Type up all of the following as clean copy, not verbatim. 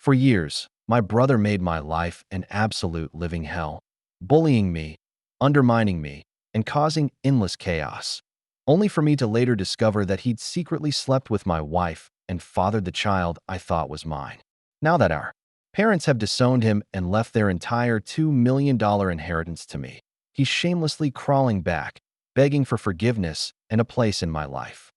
For years, my brother made my life an absolute living hell, bullying me, undermining me, and causing endless chaos, only for me to later discover that he'd secretly slept with my wife and fathered the child I thought was mine. Now that our parents have disowned him and left their entire $2 million inheritance to me, he's shamelessly crawling back, begging for forgiveness and a place in my life.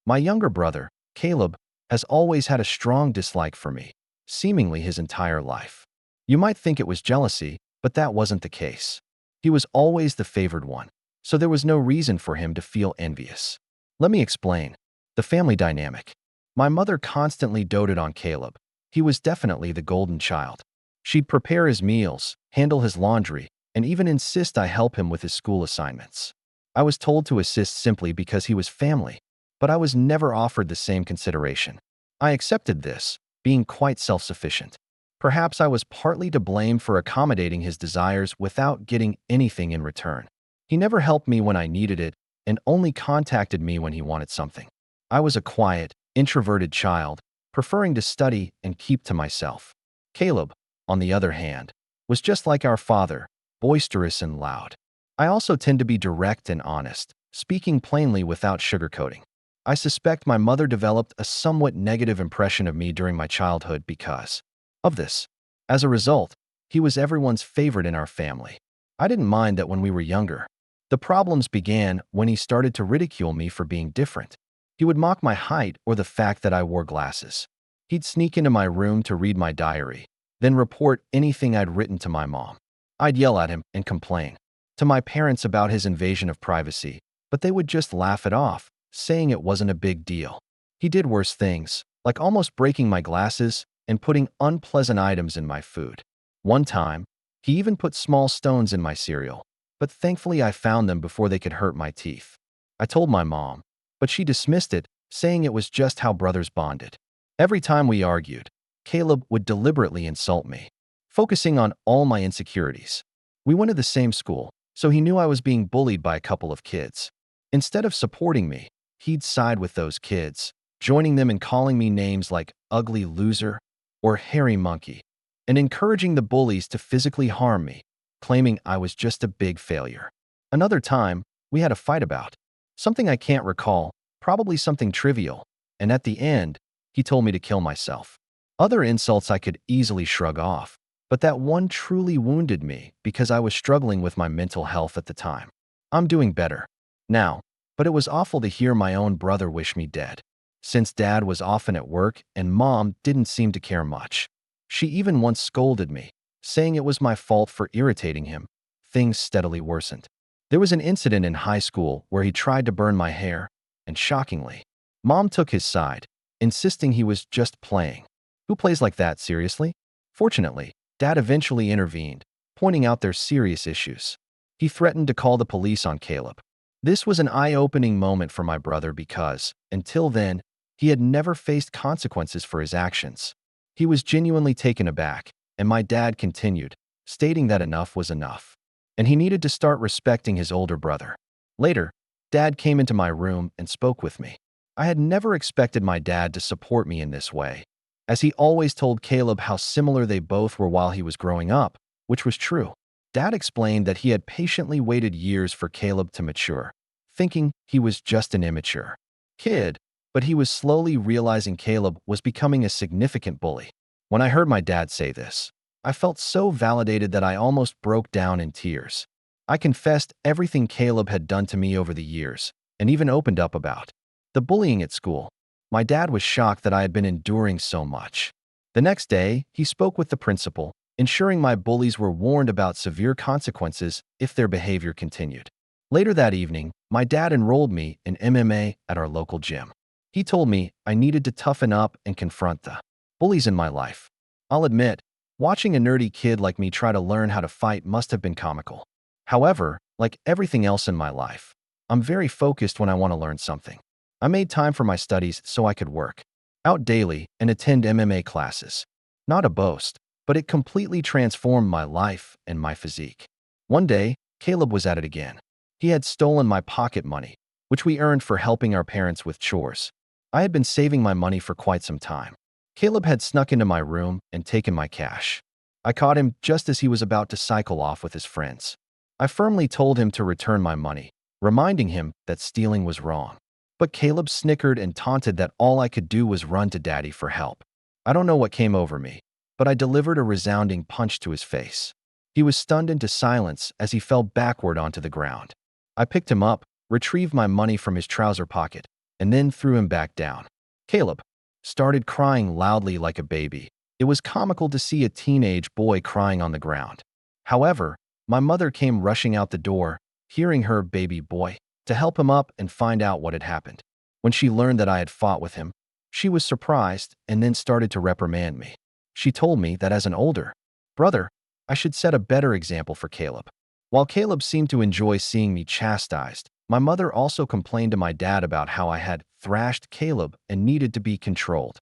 My younger brother, Caleb, has always had a strong dislike for me, seemingly his entire life. You might think it was jealousy, but that wasn't the case. He was always the favored one, so there was no reason for him to feel envious. Let me explain. The family dynamic. My mother constantly doted on Caleb. He was definitely the golden child. She'd prepare his meals, handle his laundry, and even insist I help him with his school assignments. I was told to assist simply because he was family, but I was never offered the same consideration. I accepted this, being quite self-sufficient. Perhaps I was partly to blame for accommodating his desires without getting anything in return. He never helped me when I needed it and only contacted me when he wanted something. I was a quiet, introverted child, preferring to study and keep to myself. Caleb, on the other hand, was just like our father, boisterous and loud. I also tend to be direct and honest, speaking plainly without sugarcoating. I suspect my mother developed a somewhat negative impression of me during my childhood because of this. As a result, he was everyone's favorite in our family. I didn't mind that when we were younger. The problems began when he started to ridicule me for being different. He would mock my height or the fact that I wore glasses. He'd sneak into my room to read my diary, then report anything I'd written to my mom. I'd yell at him and complain to my parents about his invasion of privacy, but they would just laugh it off, saying it wasn't a big deal. He did worse things, like almost breaking my glasses and putting unpleasant items in my food. One time, he even put small stones in my cereal, but thankfully I found them before they could hurt my teeth. I told my mom, but she dismissed it, saying it was just how brothers bonded. Every time we argued, Caleb would deliberately insult me, focusing on all my insecurities. We went to the same school, so he knew I was being bullied by a couple of kids. Instead of supporting me, he'd side with those kids, joining them in calling me names like ugly loser or hairy monkey, and encouraging the bullies to physically harm me, claiming I was just a big failure. Another time, we had a fight about something I can't recall, probably something trivial, and at the end, he told me to kill myself. Other insults I could easily shrug off, but that one truly wounded me because I was struggling with my mental health at the time. I'm doing better now, but it was awful to hear my own brother wish me dead. Since Dad was often at work and Mom didn't seem to care much. She even once scolded me, saying it was my fault for irritating him. Things steadily worsened. There was an incident in high school where he tried to burn my hair, and shockingly, Mom took his side, insisting he was just playing. Who plays like that, seriously? Fortunately, Dad eventually intervened, pointing out their serious issues. He threatened to call the police on Caleb. This was an eye-opening moment for my brother because, until then, he had never faced consequences for his actions. He was genuinely taken aback, and my dad continued, stating that enough was enough, and he needed to start respecting his older brother. Later, Dad came into my room and spoke with me. I had never expected my dad to support me in this way, as he always told Caleb how similar they both were while he was growing up, which was true. Dad explained that he had patiently waited years for Caleb to mature, thinking he was just an immature kid, but he was slowly realizing Caleb was becoming a significant bully. When I heard my dad say this, I felt so validated that I almost broke down in tears. I confessed everything Caleb had done to me over the years, and even opened up about the bullying at school. My dad was shocked that I had been enduring so much. The next day, he spoke with the principal, ensuring my bullies were warned about severe consequences if their behavior continued. Later that evening, my dad enrolled me in MMA at our local gym. He told me I needed to toughen up and confront the bullies in my life. I'll admit, watching a nerdy kid like me try to learn how to fight must have been comical. However, like everything else in my life, I'm very focused when I want to learn something. I made time for my studies so I could work out daily and attend MMA classes. Not a boast, but it completely transformed my life and my physique. One day, Caleb was at it again. He had stolen my pocket money, which we earned for helping our parents with chores. I had been saving my money for quite some time. Caleb had snuck into my room and taken my cash. I caught him just as he was about to cycle off with his friends. I firmly told him to return my money, reminding him that stealing was wrong. But Caleb snickered and taunted that all I could do was run to Daddy for help. I don't know what came over me, but I delivered a resounding punch to his face. He was stunned into silence as he fell backward onto the ground. I picked him up, retrieved my money from his trouser pocket, and then threw him back down. Caleb started crying loudly like a baby. It was comical to see a teenage boy crying on the ground. However, my mother came rushing out the door, hearing her baby boy, to help him up and find out what had happened. When she learned that I had fought with him, she was surprised and then started to reprimand me. She told me that as an older brother, I should set a better example for Caleb. While Caleb seemed to enjoy seeing me chastised, my mother also complained to my dad about how I had thrashed Caleb and needed to be controlled.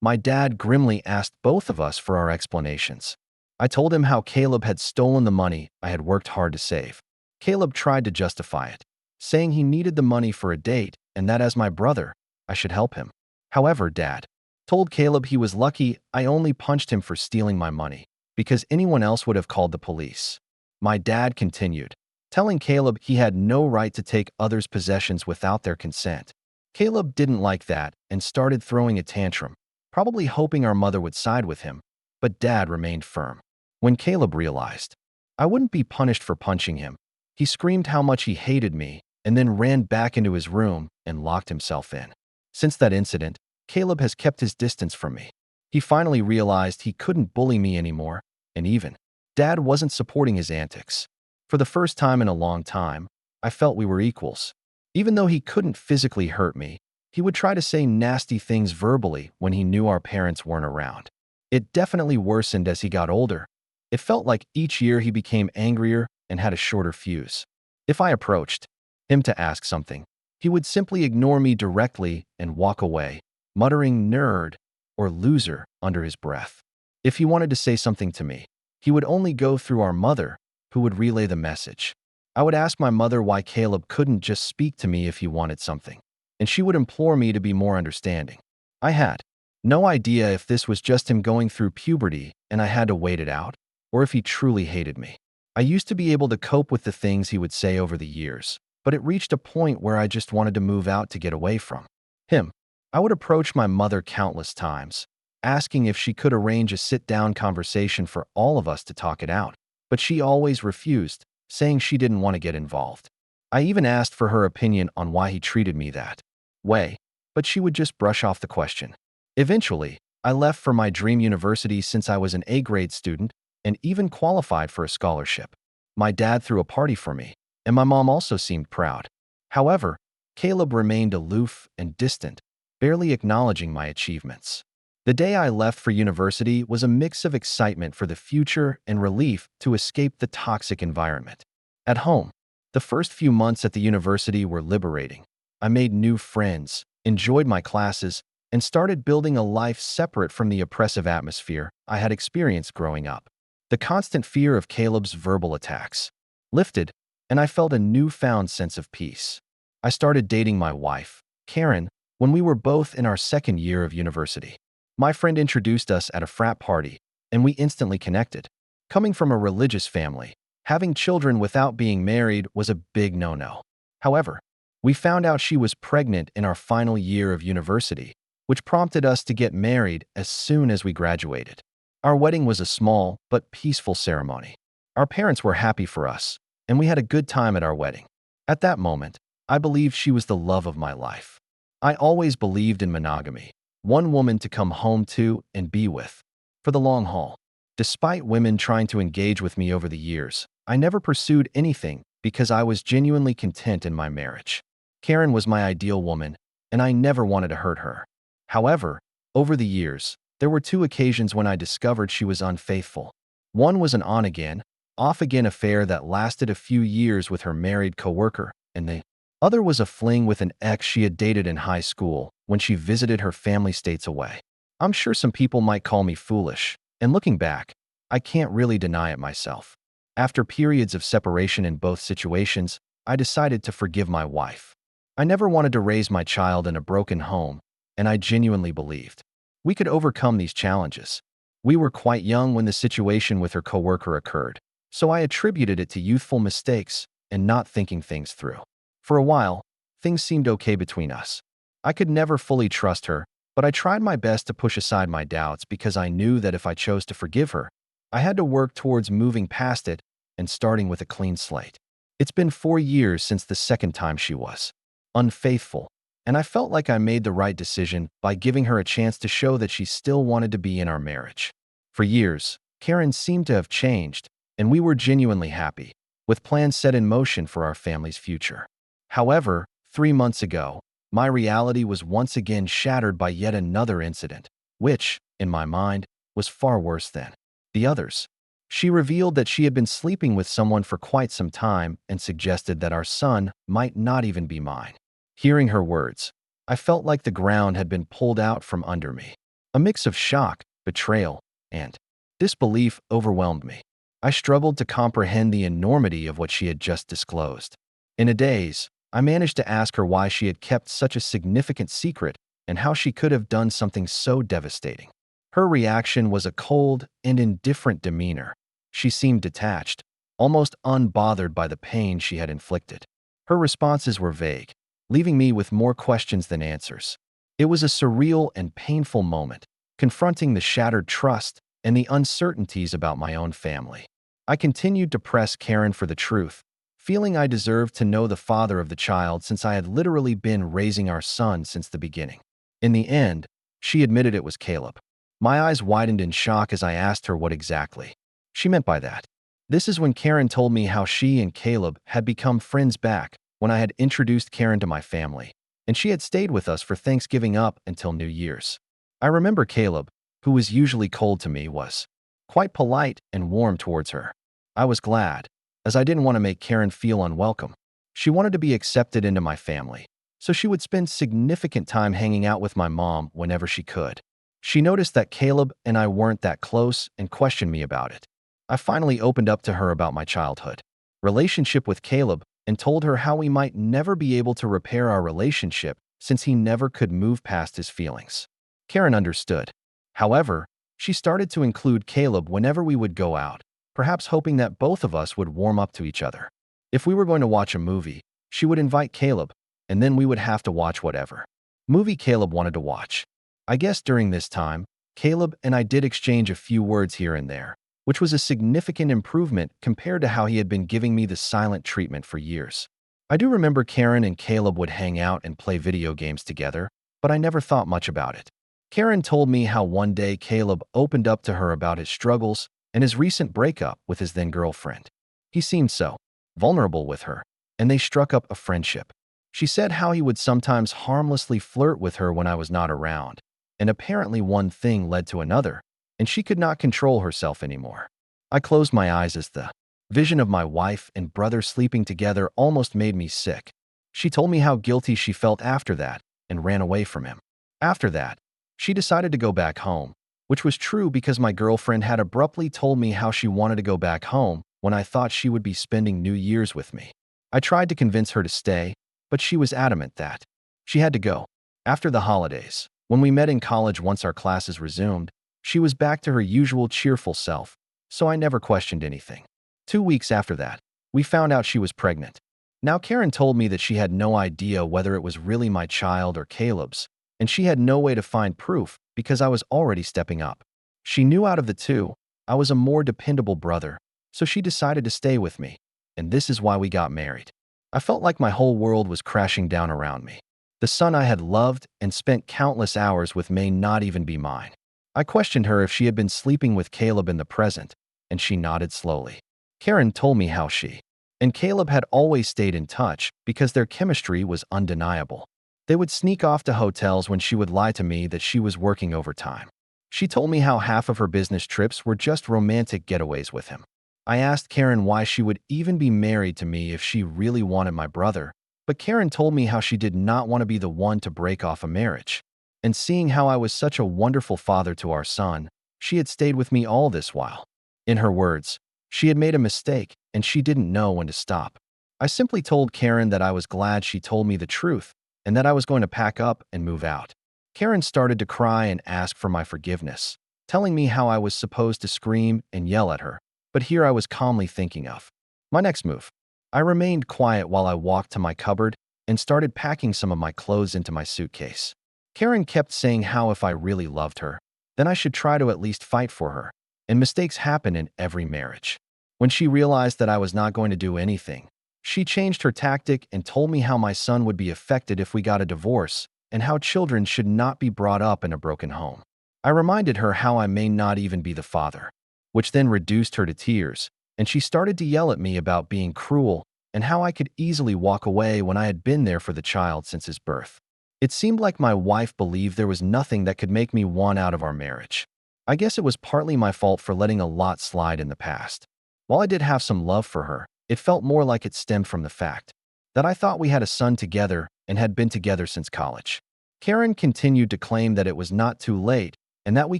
My dad grimly asked both of us for our explanations. I told him how Caleb had stolen the money I had worked hard to save. Caleb tried to justify it, saying he needed the money for a date and that as my brother, I should help him. However, Dad told Caleb he was lucky I only punched him for stealing my money, because anyone else would have called the police. My dad continued, telling Caleb he had no right to take others' possessions without their consent. Caleb didn't like that and started throwing a tantrum, probably hoping our mother would side with him, but Dad remained firm. When Caleb realized I wouldn't be punished for punching him, he screamed how much he hated me and then ran back into his room and locked himself in. Since that incident, Caleb has kept his distance from me. He finally realized he couldn't bully me anymore, and even Dad wasn't supporting his antics. For the first time in a long time, I felt we were equals. Even though he couldn't physically hurt me, he would try to say nasty things verbally when he knew our parents weren't around. It definitely worsened as he got older. It felt like each year he became angrier and had a shorter fuse. If I approached him to ask something, he would simply ignore me directly and walk away, muttering nerd or loser under his breath. If he wanted to say something to me, he would only go through our mother, who would relay the message. I would ask my mother why Caleb couldn't just speak to me if he wanted something, and she would implore me to be more understanding. I had no idea if this was just him going through puberty and I had to wait it out, or if he truly hated me. I used to be able to cope with the things he would say over the years, but it reached a point where I just wanted to move out to get away from him. I would approach my mother countless times, asking if she could arrange a sit-down conversation for all of us to talk it out, but she always refused, saying she didn't want to get involved. I even asked for her opinion on why he treated me that way, but she would just brush off the question. Eventually, I left for my dream university since I was an A-grade student and even qualified for a scholarship. My dad threw a party for me, and my mom also seemed proud. However, Caleb remained aloof and distant, barely acknowledging my achievements. The day I left for university was a mix of excitement for the future and relief to escape the toxic environment. At home, the first few months at the university were liberating. I made new friends, enjoyed my classes, and started building a life separate from the oppressive atmosphere I had experienced growing up. The constant fear of Caleb's verbal attacks lifted, and I felt a newfound sense of peace. I started dating my wife, Karen, when we were both in our second year of university. My friend introduced us at a frat party, and we instantly connected. Coming from a religious family, having children without being married was a big no-no. However, we found out she was pregnant in our final year of university, which prompted us to get married as soon as we graduated. Our wedding was a small but peaceful ceremony. Our parents were happy for us, and we had a good time at our wedding. At that moment, I believed she was the love of my life. I always believed in monogamy, one woman to come home to and be with for the long haul. Despite women trying to engage with me over the years, I never pursued anything because I was genuinely content in my marriage. Karen was my ideal woman, and I never wanted to hurt her. However, over the years, there were two occasions when I discovered she was unfaithful. One was an on-again, off-again affair that lasted a few years with her married coworker, and the other was a fling with an ex she had dated in high school when she visited her family states away. I'm sure some people might call me foolish, and looking back, I can't really deny it myself. After periods of separation in both situations, I decided to forgive my wife. I never wanted to raise my child in a broken home, and I genuinely believed we could overcome these challenges. We were quite young when the situation with her coworker occurred, so I attributed it to youthful mistakes and not thinking things through. For a while, things seemed okay between us. I could never fully trust her, but I tried my best to push aside my doubts because I knew that if I chose to forgive her, I had to work towards moving past it and starting with a clean slate. It's been 4 years since the second time she was unfaithful, and I felt like I made the right decision by giving her a chance to show that she still wanted to be in our marriage. For years, Karen seemed to have changed, and we were genuinely happy, with plans set in motion for our family's future. However, 3 months ago, my reality was once again shattered by yet another incident, which, in my mind, was far worse than the others. She revealed that she had been sleeping with someone for quite some time and suggested that our son might not even be mine. Hearing her words, I felt like the ground had been pulled out from under me. A mix of shock, betrayal, and disbelief overwhelmed me. I struggled to comprehend the enormity of what she had just disclosed. In a daze, I managed to ask her why she had kept such a significant secret and how she could have done something so devastating. Her reaction was a cold and indifferent demeanor. She seemed detached, almost unbothered by the pain she had inflicted. Her responses were vague, leaving me with more questions than answers. It was a surreal and painful moment, confronting the shattered trust and the uncertainties about my own family. I continued to press Karen for the truth, feeling I deserved to know the father of the child since I had literally been raising our son since the beginning. In the end, she admitted it was Caleb. My eyes widened in shock as I asked her what exactly she meant by that. This is when Karen told me how she and Caleb had become friends back when I had introduced Karen to my family, and she had stayed with us for Thanksgiving up until New Year's. I remember Caleb, who was usually cold to me, was quite polite and warm towards her. I was glad, as I didn't want to make Karen feel unwelcome. She wanted to be accepted into my family, so she would spend significant time hanging out with my mom whenever she could. She noticed that Caleb and I weren't that close and questioned me about it. I finally opened up to her about my childhood relationship with Caleb and told her how we might never be able to repair our relationship since he never could move past his feelings. Karen understood. However, she started to include Caleb whenever we would go out, perhaps hoping that both of us would warm up to each other. If we were going to watch a movie, she would invite Caleb, and then we would have to watch whatever movie Caleb wanted to watch. I guess during this time, Caleb and I did exchange a few words here and there, which was a significant improvement compared to how he had been giving me the silent treatment for years. I do remember Karen and Caleb would hang out and play video games together, but I never thought much about it. Karen told me how one day Caleb opened up to her about his struggles and his recent breakup with his then-girlfriend. He seemed so vulnerable with her, and they struck up a friendship. She said how he would sometimes harmlessly flirt with her when I was not around, and apparently one thing led to another, and she could not control herself anymore. I closed my eyes as the vision of my wife and brother sleeping together almost made me sick. She told me how guilty she felt after that and ran away from him. After that, she decided to go back home, which was true because my girlfriend had abruptly told me how she wanted to go back home when I thought she would be spending New Year's with me. I tried to convince her to stay, but she was adamant that she had to go. After the holidays, when we met in college once our classes resumed, she was back to her usual cheerful self, so I never questioned anything. 2 weeks after that, we found out she was pregnant. Now Karen told me that she had no idea whether it was really my child or Caleb's, and she had no way to find proof because I was already stepping up. She knew out of the two, I was a more dependable brother, so she decided to stay with me, and this is why we got married. I felt like my whole world was crashing down around me. The son I had loved and spent countless hours with may not even be mine. I questioned her if she had been sleeping with Caleb in the present, and she nodded slowly. Karen told me how she and Caleb had always stayed in touch because their chemistry was undeniable. They would sneak off to hotels when she would lie to me that she was working overtime. She told me how half of her business trips were just romantic getaways with him. I asked Karen why she would even be married to me if she really wanted my brother, but Karen told me how she did not want to be the one to break off a marriage. And seeing how I was such a wonderful father to our son, she had stayed with me all this while. In her words, she had made a mistake and she didn't know when to stop. I simply told Karen that I was glad she told me the truth and that I was going to pack up and move out. Karen started to cry and ask for my forgiveness, telling me how I was supposed to scream and yell at her. But here I was calmly thinking of my next move. I remained quiet while I walked to my cupboard and started packing some of my clothes into my suitcase. Karen kept saying how if I really loved her, then I should try to at least fight for her, and mistakes happen in every marriage. When she realized that I was not going to do anything, she changed her tactic and told me how my son would be affected if we got a divorce and how children should not be brought up in a broken home. I reminded her how I may not even be the father, which then reduced her to tears, and she started to yell at me about being cruel and how I could easily walk away when I had been there for the child since his birth. It seemed like my wife believed there was nothing that could make me want out of our marriage. I guess it was partly my fault for letting a lot slide in the past. While I did have some love for her, it felt more like it stemmed from the fact that I thought we had a son together and had been together since college. Karen continued to claim that it was not too late and that we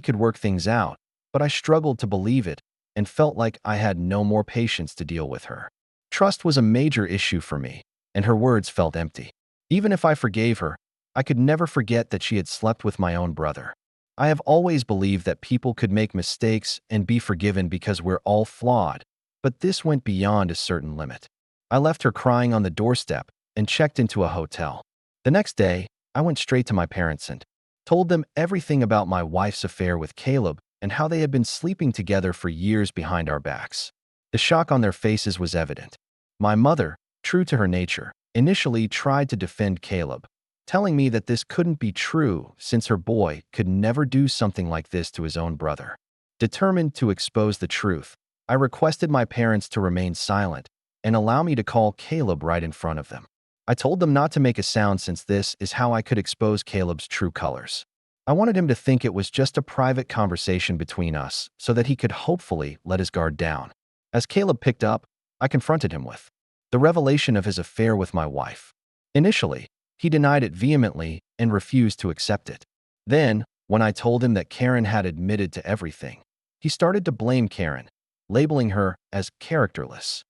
could work things out, but I struggled to believe it and felt like I had no more patience to deal with her. Trust was a major issue for me, and her words felt empty. Even if I forgave her, I could never forget that she had slept with my own brother. I have always believed that people could make mistakes and be forgiven because we're all flawed, but this went beyond a certain limit. I left her crying on the doorstep and checked into a hotel. The next day, I went straight to my parents and told them everything about my wife's affair with Caleb and how they had been sleeping together for years behind our backs. The shock on their faces was evident. My mother, true to her nature, initially tried to defend Caleb, telling me that this couldn't be true since her boy could never do something like this to his own brother. Determined to expose the truth, I requested my parents to remain silent and allow me to call Caleb right in front of them. I told them not to make a sound since this is how I could expose Caleb's true colors. I wanted him to think it was just a private conversation between us so that he could hopefully let his guard down. As Caleb picked up, I confronted him with the revelation of his affair with my wife. Initially, he denied it vehemently and refused to accept it. Then, when I told him that Karen had admitted to everything, he started to blame Karen, labeling her as characterless.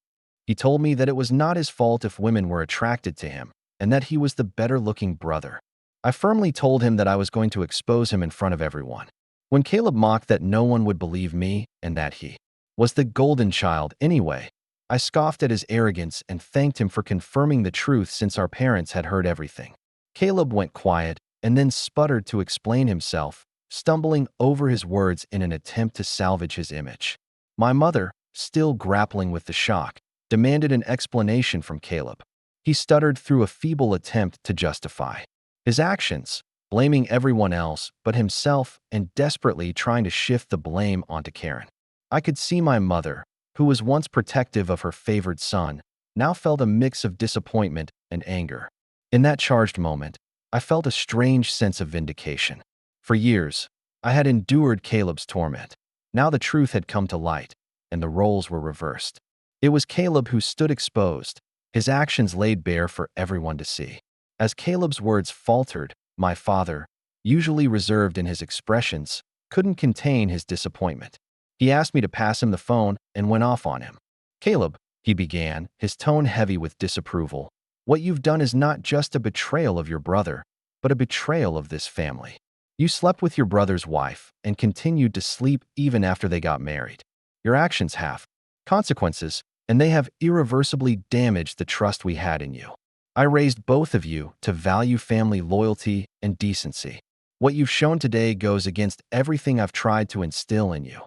He told me that it was not his fault if women were attracted to him and that he was the better-looking brother. I firmly told him that I was going to expose him in front of everyone. When Caleb mocked that no one would believe me and that he was the golden child anyway, I scoffed at his arrogance and thanked him for confirming the truth since our parents had heard everything. Caleb went quiet and then sputtered to explain himself, stumbling over his words in an attempt to salvage his image. My mother, still grappling with the shock, demanded an explanation from Caleb. He stuttered through a feeble attempt to justify his actions, blaming everyone else but himself and desperately trying to shift the blame onto Karen. I could see my mother, who was once protective of her favored son, now felt a mix of disappointment and anger. In that charged moment, I felt a strange sense of vindication. For years, I had endured Caleb's torment. Now the truth had come to light, and the roles were reversed. It was Caleb who stood exposed, his actions laid bare for everyone to see. As Caleb's words faltered, my father, usually reserved in his expressions, couldn't contain his disappointment. He asked me to pass him the phone and went off on him. "Caleb," he began, his tone heavy with disapproval, "what you've done is not just a betrayal of your brother, but a betrayal of this family. You slept with your brother's wife and continued to sleep even after they got married. Your actions have consequences, and they have irreversibly damaged the trust we had in you. I raised both of you to value family loyalty and decency. What you've shown today goes against everything I've tried to instill in you."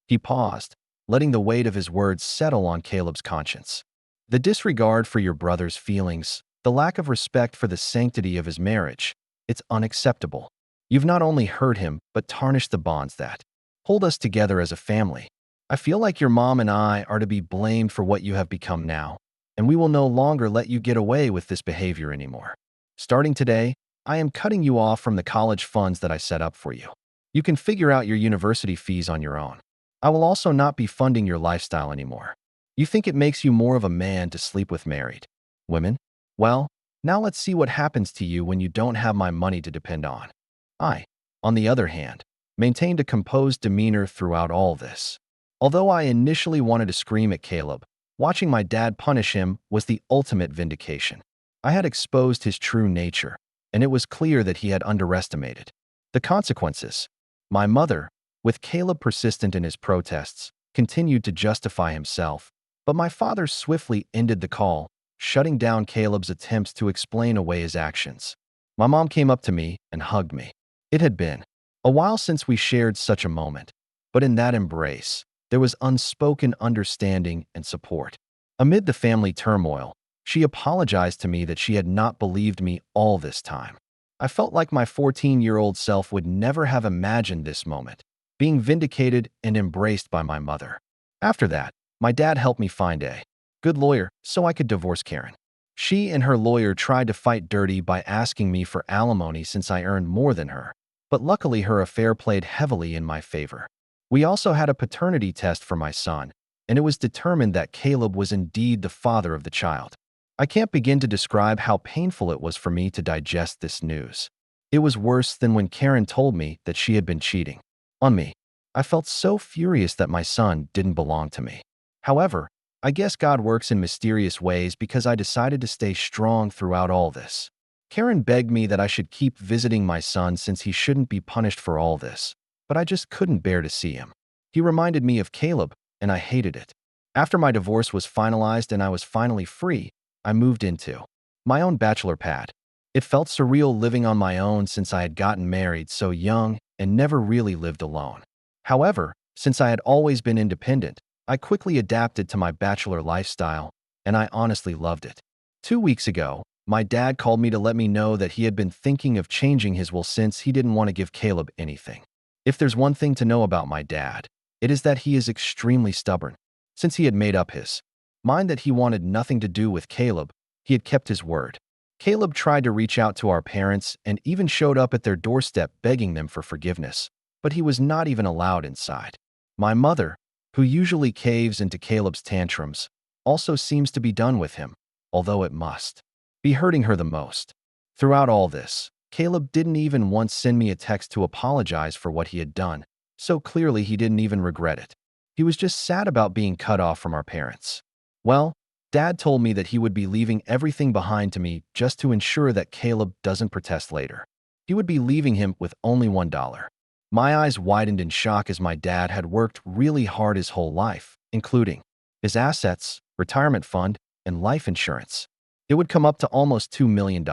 He paused, letting the weight of his words settle on Caleb's conscience. "The disregard for your brother's feelings, the lack of respect for the sanctity of his marriage, it's unacceptable. You've not only hurt him, but tarnished the bonds that hold us together as a family. I feel like your mom and I are to be blamed for what you have become now, and we will no longer let you get away with this behavior anymore. Starting today, I am cutting you off from the college funds that I set up for you. You can figure out your university fees on your own. I will also not be funding your lifestyle anymore. You think it makes you more of a man to sleep with married women? Well, now let's see what happens to you when you don't have my money to depend on." I, on the other hand, maintained a composed demeanor throughout all this. Although I initially wanted to scream at Caleb, watching my dad punish him was the ultimate vindication. I had exposed his true nature, and it was clear that he had underestimated The consequences. My mother, with Caleb persistent in his protests, continued to justify himself, but my father swiftly ended the call, shutting down Caleb's attempts to explain away his actions. My mom came up to me and hugged me. It had been a while since we shared such a moment, but in that embrace, there was unspoken understanding and support. Amid the family turmoil, she apologized to me that she had not believed me all this time. I felt like my 14-year-old self would never have imagined this moment, being vindicated and embraced by my mother. After that, my dad helped me find a good lawyer so I could divorce Karen. She and her lawyer tried to fight dirty by asking me for alimony since I earned more than her, but luckily her affair played heavily in my favor. We also had a paternity test for my son, and it was determined that Caleb was indeed the father of the child. I can't begin to describe how painful it was for me to digest this news. It was worse than when Karen told me that she had been cheating on me. I felt so furious that my son didn't belong to me. However, I guess God works in mysterious ways because I decided to stay strong throughout all this. Karen begged me that I should keep visiting my son since he shouldn't be punished for all this, but I just couldn't bear to see him. He reminded me of Caleb, and I hated it. After my divorce was finalized and I was finally free, I moved into my own bachelor pad. It felt surreal living on my own since I had gotten married so young and never really lived alone. However, since I had always been independent, I quickly adapted to my bachelor lifestyle, and I honestly loved it. 2 weeks ago, my dad called me to let me know that he had been thinking of changing his will since he didn't want to give Caleb anything. If there's one thing to know about my dad, it is that he is extremely stubborn. Since he had made up his mind that he wanted nothing to do with Caleb, he had kept his word. Caleb tried to reach out to our parents and even showed up at their doorstep begging them for forgiveness, but he was not even allowed inside. My mother, who usually caves into Caleb's tantrums, also seems to be done with him, although it must be hurting her the most. Throughout all this, Caleb didn't even once send me a text to apologize for what he had done, so clearly he didn't even regret it. He was just sad about being cut off from our parents. Well, Dad told me that he would be leaving everything behind to me just to ensure that Caleb doesn't protest later. He would be leaving him with only $1. My eyes widened in shock as my dad had worked really hard his whole life, including his assets, retirement fund, and life insurance. It would come up to almost $2 million.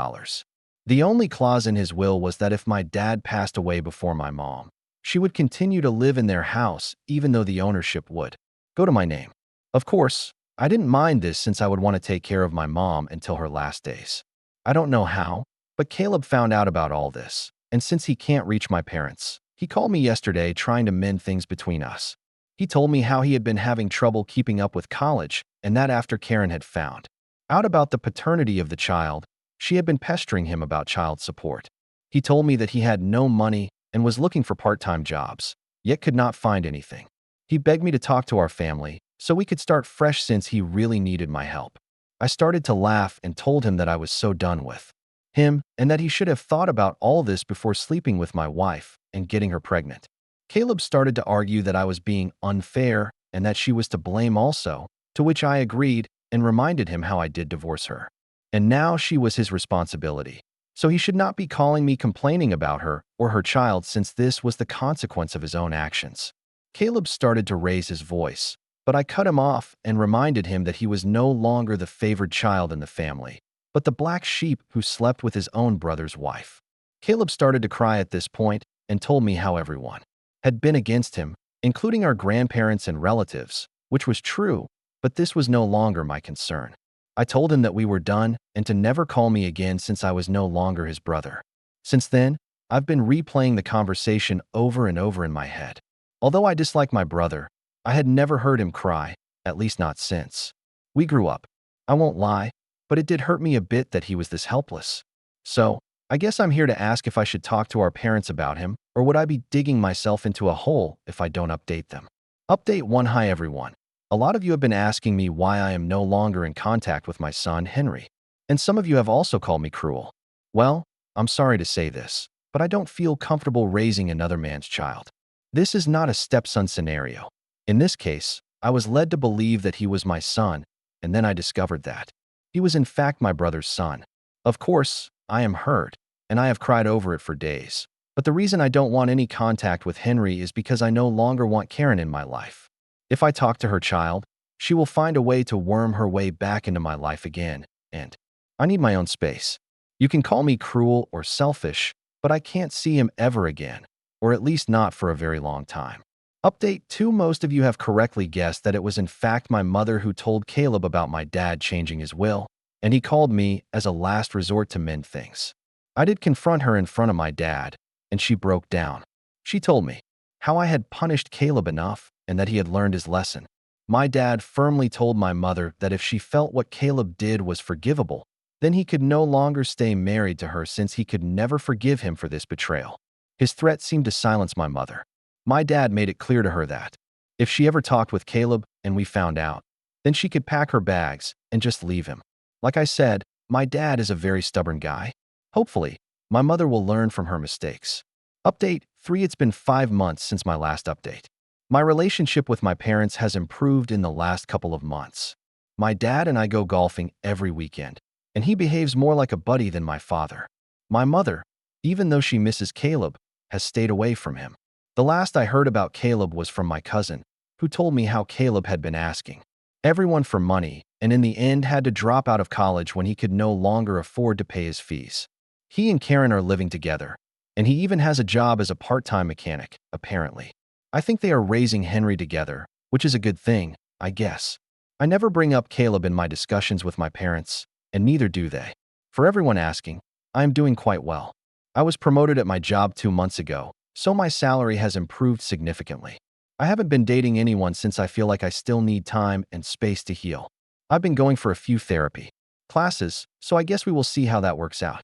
The only clause in his will was that if my dad passed away before my mom, she would continue to live in their house even though the ownership would go to my name. Of course, I didn't mind this since I would want to take care of my mom until her last days. I don't know how, but Caleb found out about all this, and since he can't reach my parents, he called me yesterday trying to mend things between us. He told me how he had been having trouble keeping up with college, and that after Karen had found out about the paternity of the child, she had been pestering him about child support. He told me that he had no money and was looking for part-time jobs, yet could not find anything. He begged me to talk to our family so we could start fresh since he really needed my help. I started to laugh and told him that I was so done with him and that he should have thought about all this before sleeping with my wife and getting her pregnant. Caleb started to argue that I was being unfair and that she was to blame also, to which I agreed and reminded him how I did divorce her. And now she was his responsibility. So he should not be calling me complaining about her or her child since this was the consequence of his own actions. Caleb started to raise his voice, but I cut him off and reminded him that he was no longer the favored child in the family, but the black sheep who slept with his own brother's wife. Caleb started to cry at this point and told me how everyone had been against him, including our grandparents and relatives, which was true, but this was no longer my concern. I told him that we were done and to never call me again since I was no longer his brother. Since then, I've been replaying the conversation over and over in my head. Although I dislike my brother, I had never heard him cry, at least not since we grew up. I won't lie, but it did hurt me a bit that he was this helpless. So, I guess I'm here to ask if I should talk to our parents about him, or would I be digging myself into a hole if I don't update them? Update 1. Hi everyone. A lot of you have been asking me why I am no longer in contact with my son, Henry. And some of you have also called me cruel. Well, I'm sorry to say this, but I don't feel comfortable raising another man's child. This is not a stepson scenario. In this case, I was led to believe that he was my son, and then I discovered that he was in fact my brother's son. Of course, I am hurt, and I have cried over it for days. But the reason I don't want any contact with Henry is because I no longer want Karen in my life. If I talk to her child, she will find a way to worm her way back into my life again, and I need my own space. You can call me cruel or selfish, but I can't see him ever again, or at least not for a very long time. Update 2. Most of you have correctly guessed that it was in fact my mother who told Caleb about my dad changing his will, and he called me as a last resort to mend things. I did confront her in front of my dad, and she broke down. She told me how I had punished Caleb enough and that he had learned his lesson. My dad firmly told my mother that if she felt what Caleb did was forgivable, then he could no longer stay married to her since he could never forgive him for this betrayal. His threat seemed to silence my mother. My dad made it clear to her that if she ever talked with Caleb and we found out, then she could pack her bags and just leave him. Like I said, my dad is a very stubborn guy. Hopefully, my mother will learn from her mistakes. Update 3. It's been 5 months since my last update. My relationship with my parents has improved in the last couple of months. My dad and I go golfing every weekend, and he behaves more like a buddy than my father. My mother, even though she misses Caleb, has stayed away from him. The last I heard about Caleb was from my cousin, who told me how Caleb had been asking everyone for money and in the end had to drop out of college when he could no longer afford to pay his fees. He and Karen are living together, and he even has a job as a part-time mechanic, apparently. I think they are raising Henry together, which is a good thing, I guess. I never bring up Caleb in my discussions with my parents, and neither do they. For everyone asking, I am doing quite well. I was promoted at my job 2 months ago, so my salary has improved significantly. I haven't been dating anyone since I feel like I still need time and space to heal. I've been going for a few therapy classes, so I guess we will see how that works out.